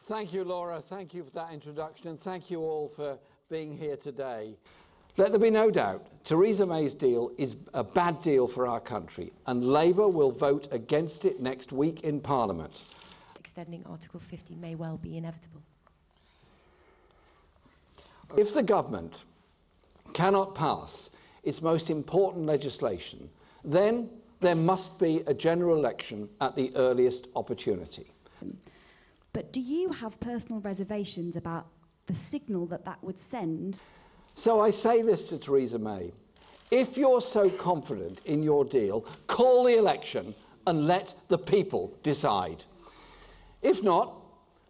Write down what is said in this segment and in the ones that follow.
Thank you, Laura. Thank you for that introduction, and thank you all for being here today. Let there be no doubt, Theresa May's deal is a bad deal for our country, and Labour will vote against it next week in Parliament. Extending Article 50 may well be inevitable. If the government cannot pass its most important legislation, then there must be a general election at the earliest opportunity. But do you have personal reservations about the signal that that would send? So I say this to Theresa May. If you're so confident in your deal, call the election and let the people decide. If not,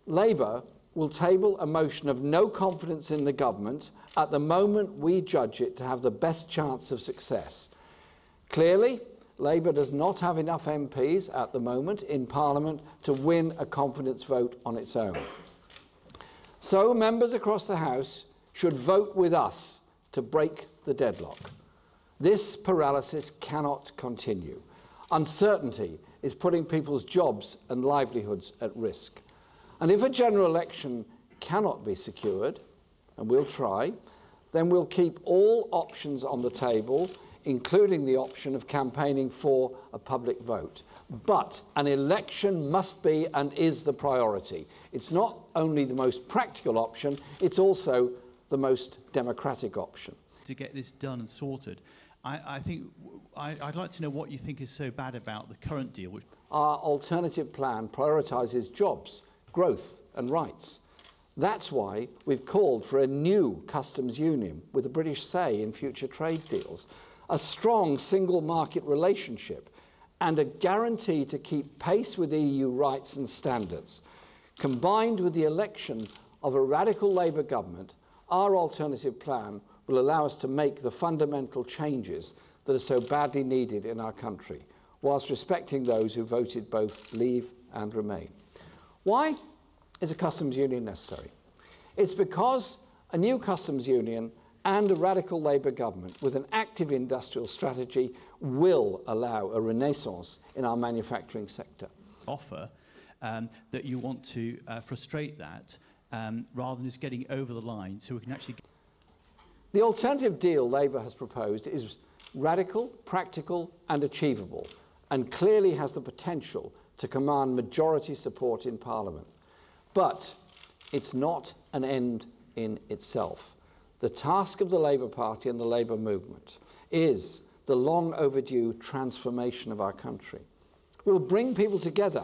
Labour will table a motion of no confidence in the government at the moment we judge it to have the best chance of success. Clearly, Labour does not have enough MPs at the moment in Parliament to win a confidence vote on its own. So members across the House should vote with us to break the deadlock. This paralysis cannot continue. Uncertainty is putting people's jobs and livelihoods at risk. And if a general election cannot be secured, and we'll try, then we'll keep all options on the table, including the option of campaigning for a public vote. But an election must be and is the priority. It's not only the most practical option, it's also the most democratic option. To get this done and sorted, I'd like to know what you think is so bad about the current deal. Our alternative plan prioritises jobs, growth and rights. That's why we've called for a new customs union with a British say in future trade deals, a strong single market relationship and a guarantee to keep pace with EU rights and standards. Combined with the election of a radical Labour government, our alternative plan will allow us to make the fundamental changes that are so badly needed in our country, whilst respecting those who voted both Leave and Remain. Why is a customs union necessary? It's because a new customs union and a radical Labour government with an active industrial strategy will allow a renaissance in our manufacturing sector. Offer that you want to frustrate that rather than just getting over the line so we can actually... The alternative deal Labour has proposed is radical, practical and achievable, and clearly has the potential to command majority support in Parliament. But it's not an end in itself. The task of the Labour Party and the Labour movement is the long overdue transformation of our country. We'll bring people together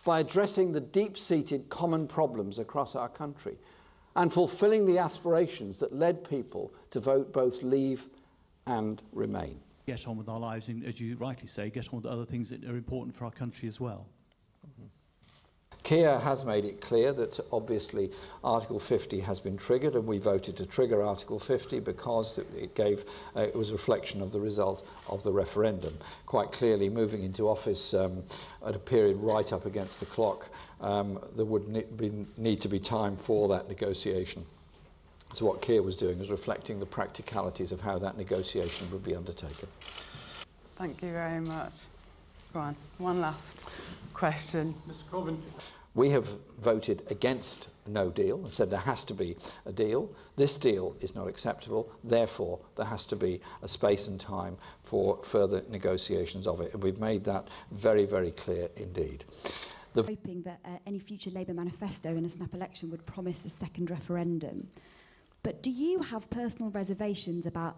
by addressing the deep-seated common problems across our country and fulfilling the aspirations that led people to vote both Leave and Remain. Get on with our lives and, as you rightly say, get on with other things that are important for our country as well. Keir has made it clear that obviously Article 50 has been triggered, and we voted to trigger Article 50 because it was a reflection of the result of the referendum. Quite clearly, moving into office at a period right up against the clock, there would need to be time for that negotiation. So what Keir was doing was reflecting the practicalities of how that negotiation would be undertaken. Thank you very much. Go on, one last question. Mr. Corbyn. We have voted against no deal and said there has to be a deal. This deal is not acceptable, therefore there has to be a space and time for further negotiations of it, and we've made that very, very clear indeed. Hoping that any future Labour manifesto in a snap election would promise a second referendum. But do you have personal reservations about...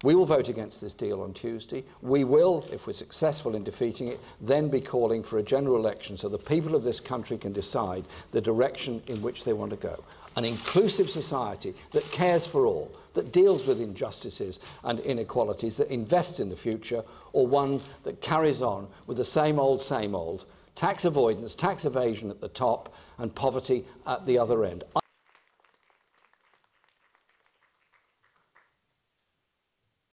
We will vote against this deal on Tuesday. We will, if we're successful in defeating it, then be calling for a general election so the people of this country can decide the direction in which they want to go. An inclusive society that cares for all, that deals with injustices and inequalities, that invests in the future, or one that carries on with the same old, tax avoidance, tax evasion at the top and poverty at the other end.